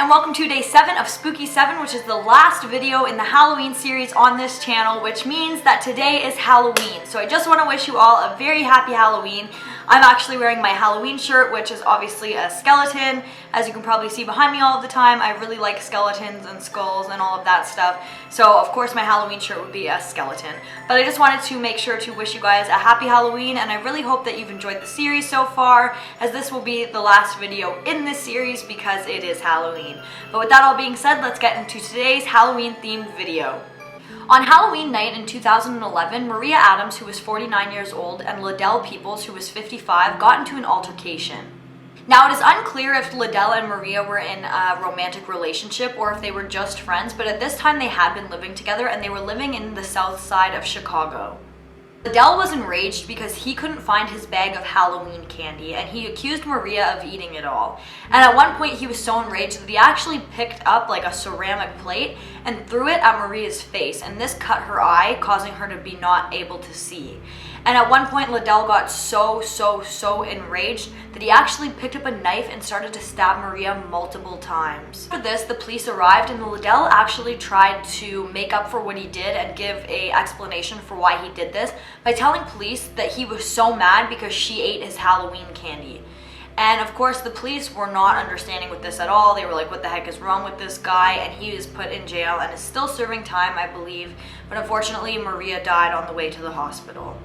and welcome to day 7 of Spooky 7, which is the last video in the Halloween series on this channel, which means that today is Halloween. So I just want to wish you all a very happy Halloween. I'm actually wearing my Halloween shirt, which is obviously a skeleton, as you can probably see behind me all of the time. I really like skeletons and skulls and all of that stuff, so of course my Halloween shirt would be a skeleton. But I just wanted to make sure to wish you guys a happy Halloween, and I really hope that you've enjoyed the series so far, as this will be the last video in this series because it is Halloween. But with that all being said, let's get into today's Halloween themed video. On Halloween night in 2011, Maria Adams, who was 49 years old, and Liddell Peoples, who was 55, got into an altercation. Now, it is unclear if Liddell and Maria were in a romantic relationship or if they were just friends, but at this time they had been living together and they were living in the south side of Chicago. Liddell was enraged because he couldn't find his bag of Halloween candy, and he accused Maria of eating it all. And at one point he was so enraged that he actually picked up like a ceramic plate and threw it at Maria's face, and this cut her eye, causing her to be not able to see. And at one point Liddell got so enraged that he actually picked up a knife and started to stab Maria multiple times. After this, the police arrived, and Liddell actually tried to make up for what he did and give an explanation for why he did this by telling police that he was so mad because she ate his Halloween candy. And of course the police were not understanding with this at all. They were like, what the heck is wrong with this guy? And he was put in jail and is still serving time, I believe. But unfortunately Maria died on the way to the hospital.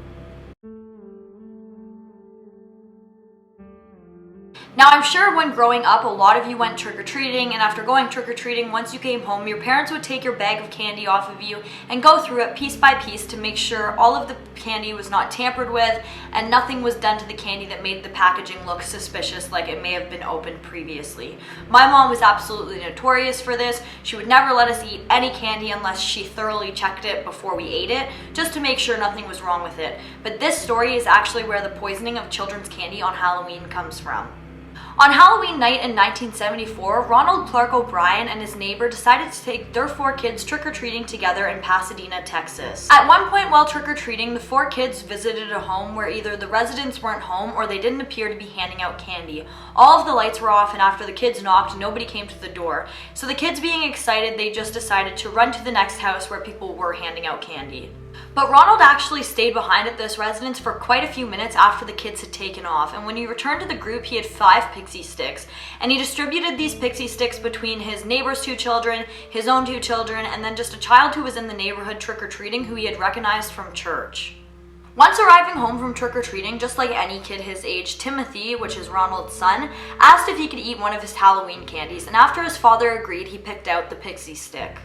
Now, I'm sure when growing up, a lot of you went trick-or-treating, and after going trick-or-treating, once you came home, your parents would take your bag of candy off of you and go through it piece by piece to make sure all of the candy was not tampered with and nothing was done to the candy that made the packaging look suspicious, like it may have been opened previously. My mom was absolutely notorious for this. She would never let us eat any candy unless she thoroughly checked it before we ate it, just to make sure nothing was wrong with it. But this story is actually where the poisoning of children's candy on Halloween comes from. On Halloween night in 1974, Ronald Clark O'Brien and his neighbor decided to take their 4 kids trick-or-treating together in Pasadena, Texas. At one point while trick-or-treating, the 4 kids visited a home where either the residents weren't home or they didn't appear to be handing out candy. All of the lights were off, and after the kids knocked, nobody came to the door. So the kids, being excited, they just decided to run to the next house where people were handing out candy. But Ronald actually stayed behind at this residence for quite a few minutes after the kids had taken off, and when he returned to the group he had 5 pixie sticks, and he distributed these pixie sticks between his neighbor's 2 children, his own 2 children, and then just a child who was in the neighborhood trick-or-treating who he had recognized from church. Once arriving home from trick-or-treating, just like any kid his age, Timothy, which is Ronald's son, asked if he could eat one of his Halloween candies, and after his father agreed, he picked out the pixie stick.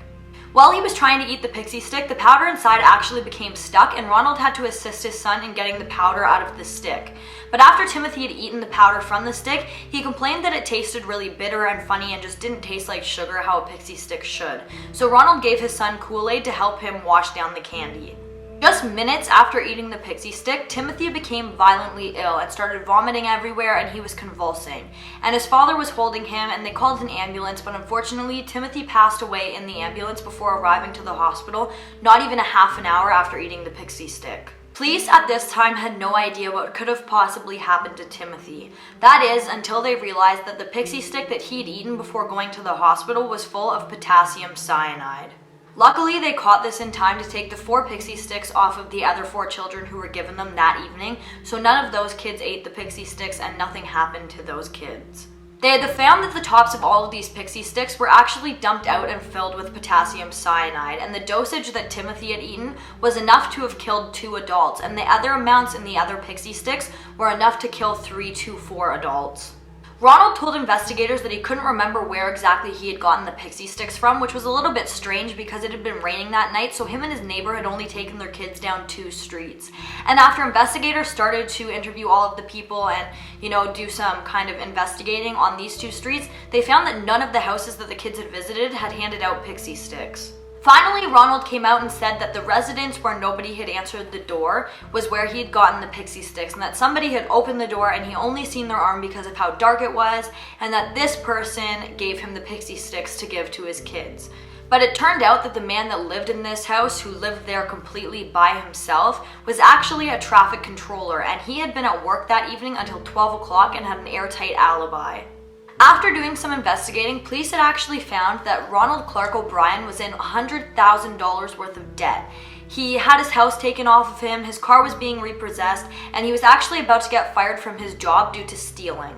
While he was trying to eat the pixie stick, the powder inside actually became stuck, and Ronald had to assist his son in getting the powder out of the stick. But after Timothy had eaten the powder from the stick, he complained that it tasted really bitter and funny and just didn't taste like sugar how a pixie stick should. So Ronald gave his son Kool-Aid to help him wash down the candy. Just minutes after eating the pixie stick, Timothy became violently ill and started vomiting everywhere, and he was convulsing. And his father was holding him, and they called an ambulance, but unfortunately Timothy passed away in the ambulance before arriving to the hospital, not even a half an hour after eating the pixie stick. Police at this time had no idea what could have possibly happened to Timothy. That is, until they realized that the pixie stick that he'd eaten before going to the hospital was full of potassium cyanide. Luckily, they caught this in time to take the 4 pixie sticks off of the other 4 children who were given them that evening, so none of those kids ate the pixie sticks and nothing happened to those kids. They had found that the tops of all of these pixie sticks were actually dumped out and filled with potassium cyanide, and the dosage that Timothy had eaten was enough to have killed 2 adults, and the other amounts in the other pixie sticks were enough to kill 3 to 4 adults. Ronald told investigators that he couldn't remember where exactly he had gotten the pixie sticks from, which was a little bit strange because it had been raining that night, so him and his neighbor had only taken their kids down 2 streets. And after investigators started to interview all of the people and, do some kind of investigating on these 2 streets, they found that none of the houses that the kids had visited had handed out pixie sticks. Finally, Ronald came out and said that the residence where nobody had answered the door was where he had gotten the pixie sticks, and that somebody had opened the door and he only seen their arm because of how dark it was, and that this person gave him the pixie sticks to give to his kids. But it turned out that the man that lived in this house, who lived there completely by himself, was actually a traffic controller, and he had been at work that evening until 12 o'clock and had an airtight alibi. After doing some investigating, police had actually found that Ronald Clark O'Brien was in $100,000 worth of debt. He had his house taken off of him, his car was being repossessed, and he was actually about to get fired from his job due to stealing.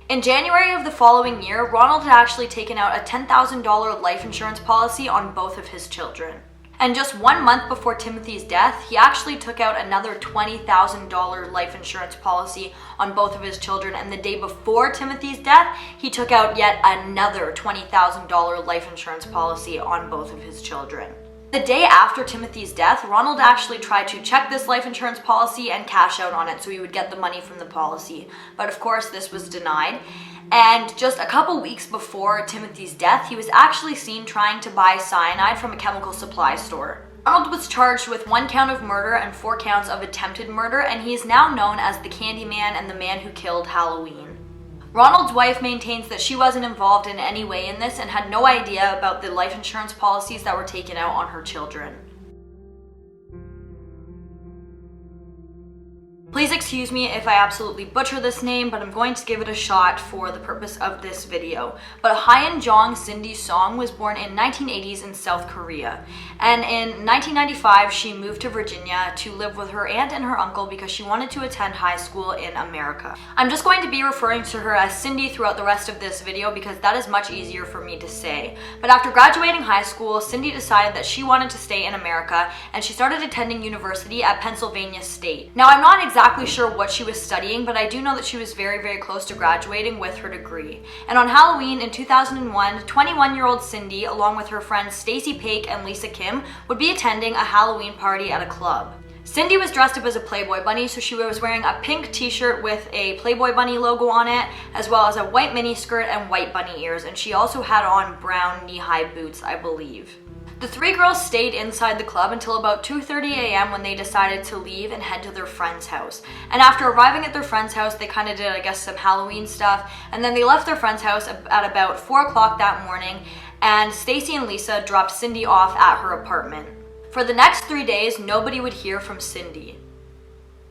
In January of the following year, Ronald had actually taken out a $10,000 life insurance policy on both of his children. And just 1 month before Timothy's death, he actually took out another $20,000 life insurance policy on both of his children. And the day before Timothy's death, he took out yet another $20,000 life insurance policy on both of his children. The day after Timothy's death, Ronald actually tried to check this life insurance policy and cash out on it so he would get the money from the policy. But of course, this was denied. And just a couple weeks before Timothy's death, he was actually seen trying to buy cyanide from a chemical supply store. Ronald was charged with 1 count of murder and 4 counts of attempted murder, and he is now known as the Candyman and the man who killed Halloween. Ronald's wife maintains that she wasn't involved in any way in this and had no idea about the life insurance policies that were taken out on her children. Please excuse me if I absolutely butcher this name, but I'm going to give it a shot for the purpose of this video. But Hyun Jong Cindy Song was born in 1980s in South Korea. And in 1995, she moved to Virginia to live with her aunt and her uncle because she wanted to attend high school in America. I'm just going to be referring to her as Cindy throughout the rest of this video because that is much easier for me to say. But after graduating high school, Cindy decided that she wanted to stay in America and she started attending university at Pennsylvania State. Now, I'm not exactly sure what she was studying, but I do know that she was very, very close to graduating with her degree. And on Halloween in 2001, 21-year-old Cindy, along with her friends Stacy Paik and Lisa Kim, would be attending a Halloween party at a club. Cindy was dressed up as a Playboy bunny, so she was wearing a pink t-shirt with a Playboy bunny logo on it, as well as a white miniskirt and white bunny ears, and she also had on brown knee-high boots, I believe. The 3 girls stayed inside the club until about 2:30 a.m. when they decided to leave and head to their friend's house. And after arriving at their friend's house, they kind of did, I guess, some Halloween stuff, and then they left their friend's house at about 4 o'clock that morning, and Stacy and Lisa dropped Cindy off at her apartment. For the next 3 days, nobody would hear from Cindy.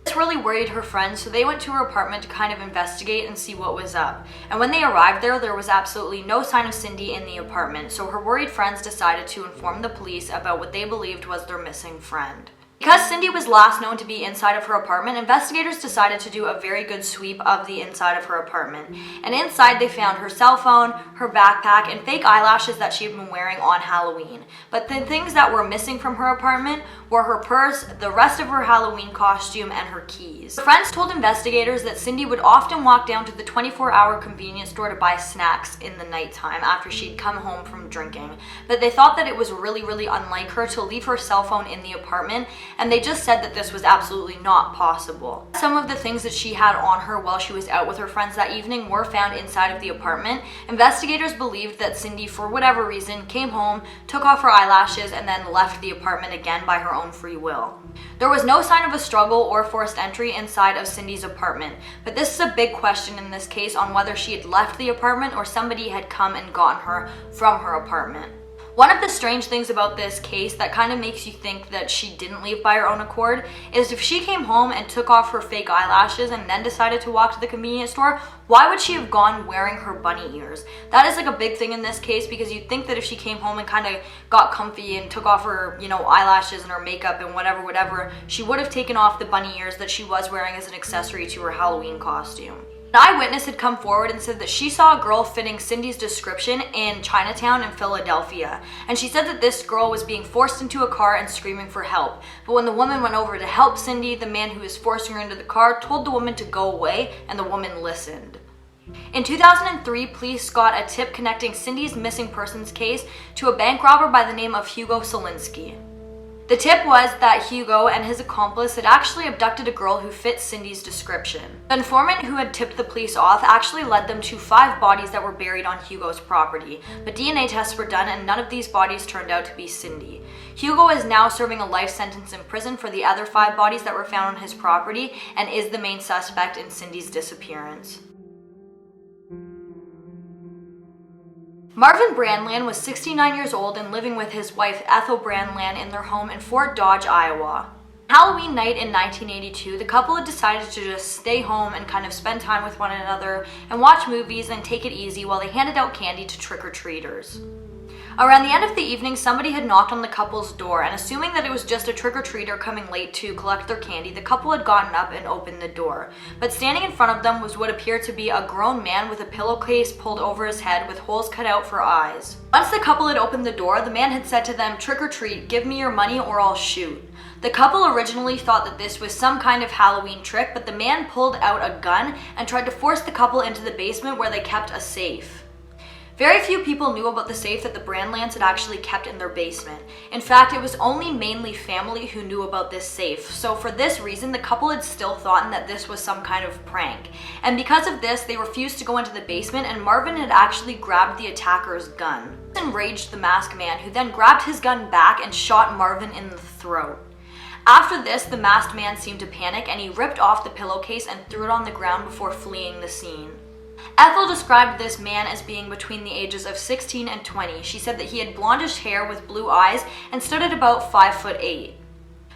This really worried her friends, so they went to her apartment to kind of investigate and see what was up. And when they arrived there was absolutely no sign of Cindy in the apartment, so her worried friends decided to inform the police about what they believed was their missing friend. Because Cindy was last known to be inside of her apartment, investigators decided to do a very good sweep of the inside of her apartment. And inside they found her cell phone, her backpack, and fake eyelashes that she had been wearing on Halloween. But the things that were missing from her apartment were her purse, the rest of her Halloween costume, and her keys. Her friends told investigators that Cindy would often walk down to the 24-hour convenience store to buy snacks in the nighttime after she'd come home from drinking. But they thought that it was really, really unlike her to leave her cell phone in the apartment, and they just said that this was absolutely not possible. Some of the things that she had on her while she was out with her friends that evening were found inside of the apartment. Investigators believed that Cindy, for whatever reason, came home, took off her eyelashes, and then left the apartment again by her own free will. There was no sign of a struggle or forced entry inside of Cindy's apartment, but this is a big question in this case on whether she had left the apartment or somebody had come and gotten her from her apartment. One of the strange things about this case that kind of makes you think that she didn't leave by her own accord is if she came home and took off her fake eyelashes and then decided to walk to the convenience store, why would she have gone wearing her bunny ears? That is like a big thing in this case because you'd think that if she came home and kind of got comfy and took off her, eyelashes and her makeup and whatever, she would have taken off the bunny ears that she was wearing as an accessory to her Halloween costume. An eyewitness had come forward and said that she saw a girl fitting Cindy's description in Chinatown in Philadelphia. And she said that this girl was being forced into a car and screaming for help. But when the woman went over to help Cindy, the man who was forcing her into the car told the woman to go away, and the woman listened. In 2003, police got a tip connecting Cindy's missing persons case to a bank robber by the name of Hugo Solinsky. The tip was that Hugo and his accomplice had actually abducted a girl who fit Cindy's description. The informant who had tipped the police off actually led them to 5 bodies that were buried on Hugo's property, but DNA tests were done and none of these bodies turned out to be Cindy. Hugo is now serving a life sentence in prison for the other 5 bodies that were found on his property and is the main suspect in Cindy's disappearance. Marvin Brandland was 69 years old and living with his wife Ethel Brandland in their home in Fort Dodge, Iowa. Halloween night in 1982, the couple had decided to just stay home and kind of spend time with one another and watch movies and take it easy while they handed out candy to trick-or-treaters. Around the end of the evening, somebody had knocked on the couple's door, and assuming that it was just a trick-or-treater coming late to collect their candy, the couple had gotten up and opened the door. But standing in front of them was what appeared to be a grown man with a pillowcase pulled over his head with holes cut out for eyes. Once the couple had opened the door, the man had said to them, "Trick or treat, give me your money or I'll shoot." The couple originally thought that this was some kind of Halloween trick, but the man pulled out a gun and tried to force the couple into the basement where they kept a safe. Very few people knew about the safe that the Brandlands had actually kept in their basement. In fact, it was only mainly family who knew about this safe, so for this reason, the couple had still thought that this was some kind of prank. And because of this, they refused to go into the basement, and Marvin had actually grabbed the attacker's gun. This enraged the masked man, who then grabbed his gun back and shot Marvin in the throat. After this, the masked man seemed to panic, and he ripped off the pillowcase and threw it on the ground before fleeing the scene. Ethel described this man as being between the ages of 16 and 20. She said that he had blondish hair with blue eyes and stood at about 5'8".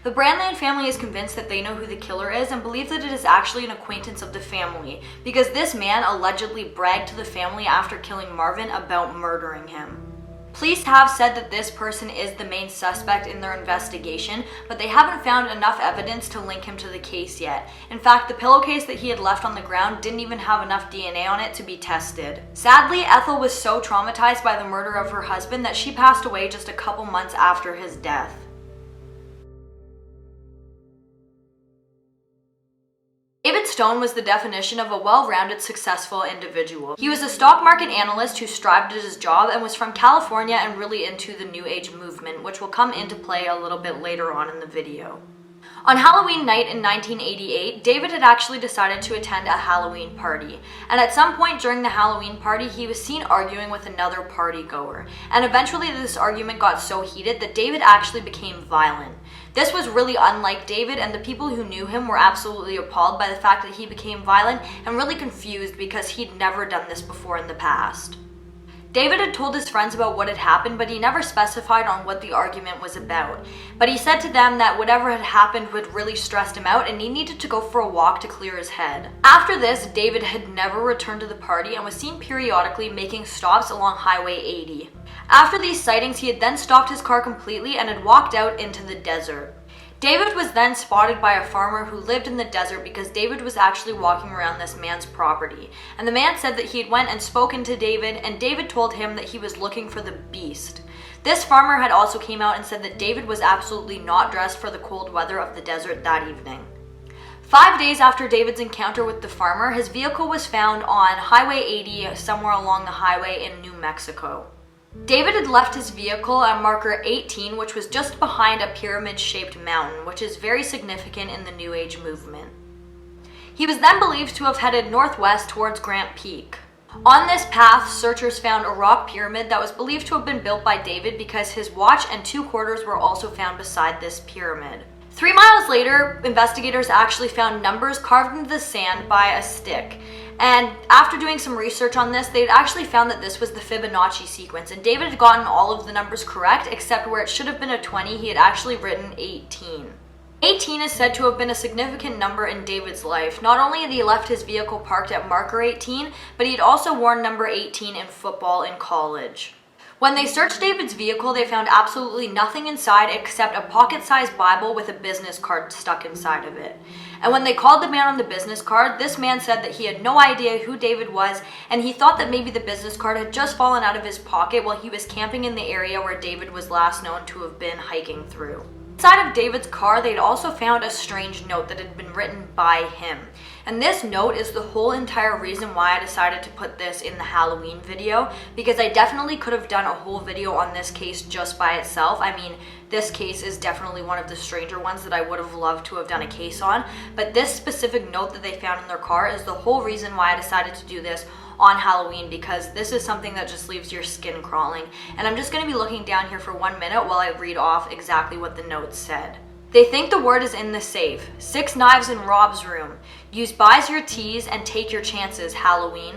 The Brandland family is convinced that they know who the killer is and believe that it is actually an acquaintance of the family, because this man allegedly bragged to the family after killing Marvin about murdering him. Police have said that this person is the main suspect in their investigation, but they haven't found enough evidence to link him to the case yet. In fact, the pillowcase that he had left on the ground didn't even have enough DNA on it to be tested. Sadly, Ethel was so traumatized by the murder of her husband that she passed away just a couple months after his death. David Stone was the definition of a well-rounded, successful individual. He was a stock market analyst who strived at his job and was from California and really into the New Age movement, which will come into play a little bit later on in the video. On Halloween night in 1988, David had actually decided to attend a Halloween party, and at some point during the Halloween party, he was seen arguing with another party goer, and eventually this argument got so heated that David actually became violent. This was really unlike David, and the people who knew him were absolutely appalled by the fact that he became violent and really confused because he'd never done this before in the past. David had told his friends about what had happened, but he never specified on what the argument was about. But he said to them that whatever had happened had really stressed him out and he needed to go for a walk to clear his head. After this, David had never returned to the party and was seen periodically making stops along Highway 80. After these sightings, he had then stopped his car completely and had walked out into the desert. David was then spotted by a farmer who lived in the desert because David was actually walking around this man's property. And the man said that he had went and spoken to David, and David told him that he was looking for the beast. This farmer had also came out and said that David was absolutely not dressed for the cold weather of the desert that evening. 5 days after David's encounter with the farmer, his vehicle was found on Highway 80 somewhere along the highway in New Mexico. David had left his vehicle at marker 18, which was just behind a pyramid-shaped mountain, which is very significant in the New Age movement. He was then believed to have headed northwest towards Grant Peak. On this path, searchers found a rock pyramid that was believed to have been built by David because his watch and 2 quarters were also found beside this pyramid. 3 miles later, investigators actually found numbers carved into the sand by a stick. And after doing some research on this, they had actually found that this was the Fibonacci sequence, and David had gotten all of the numbers correct, except where it should have been a 20, he had actually written 18. 18 is said to have been a significant number in David's life. Not only had he left his vehicle parked at marker 18, but he had also worn number 18 in football in college. When they searched David's vehicle, they found absolutely nothing inside except a pocket-sized Bible with a business card stuck inside of it. And when they called the man on the business card, this man said that he had no idea who David was, and he thought that maybe the business card had just fallen out of his pocket while he was camping in the area where David was last known to have been hiking through. Inside of David's car, they'd also found a strange note that had been written by him. And this note is the whole entire reason why I decided to put this in the Halloween video, because I definitely could have done a whole video on this case just by itself. I mean, this case is definitely one of the stranger ones that I would have loved to have done a case on, but this specific note that they found in their car is the whole reason why I decided to do this on Halloween, because this is something that just leaves your skin crawling. And I'm just going to be looking down here for 1 minute while I read off exactly what the note said. They think the word is in the safe. 6 knives in Rob's room. Use buys your teas and take your chances, Halloween.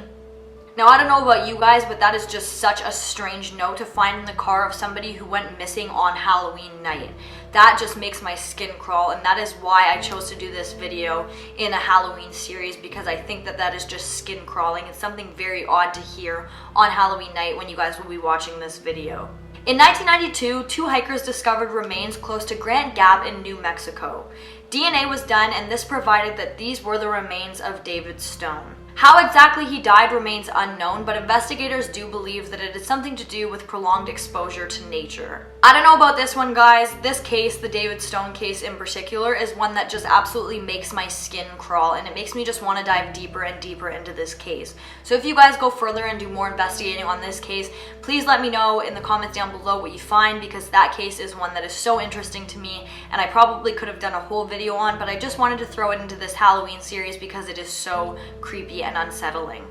Now, I don't know about you guys, but that is just such a strange note to find in the car of somebody who went missing on Halloween night. That just makes my skin crawl, and that is why I chose to do this video in a Halloween series, because I think that that is just skin crawling. It's something very odd to hear on Halloween night when you guys will be watching this video. In 1992, 2 hikers discovered remains close to Grant Gap in New Mexico. DNA was done, and this provided that these were the remains of David Stone. How exactly he died remains unknown, but investigators do believe that it is something to do with prolonged exposure to nature. I don't know about this one, guys. This case, the David Stone case in particular, is one that just absolutely makes my skin crawl, and it makes me just want to dive deeper and deeper into this case. So if you guys go further and do more investigating on this case, please let me know in the comments down below what you find, because that case is one that is so interesting to me, and I probably could have done a whole video on, but I just wanted to throw it into this Halloween series because it is so creepy and unsettling.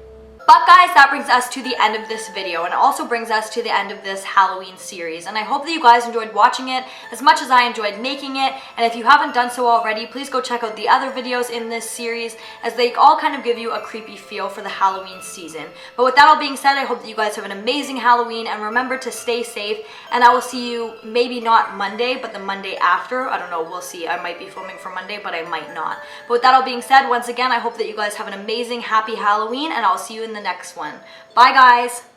But guys, that brings us to the end of this video, and it also brings us to the end of this Halloween series, and I hope that you guys enjoyed watching it as much as I enjoyed making it. And if you haven't done so already, please go check out the other videos in this series, as they all kind of give you a creepy feel for the Halloween season. But with that all being said, I hope that you guys have an amazing Halloween, and remember to stay safe, and I will see you maybe not Monday, but the Monday after. I don't know, we'll see. I might be filming for Monday, but I might not. But with that all being said, once again, I hope that you guys have an amazing, happy Halloween, and I'll see you in the next one. Bye, guys!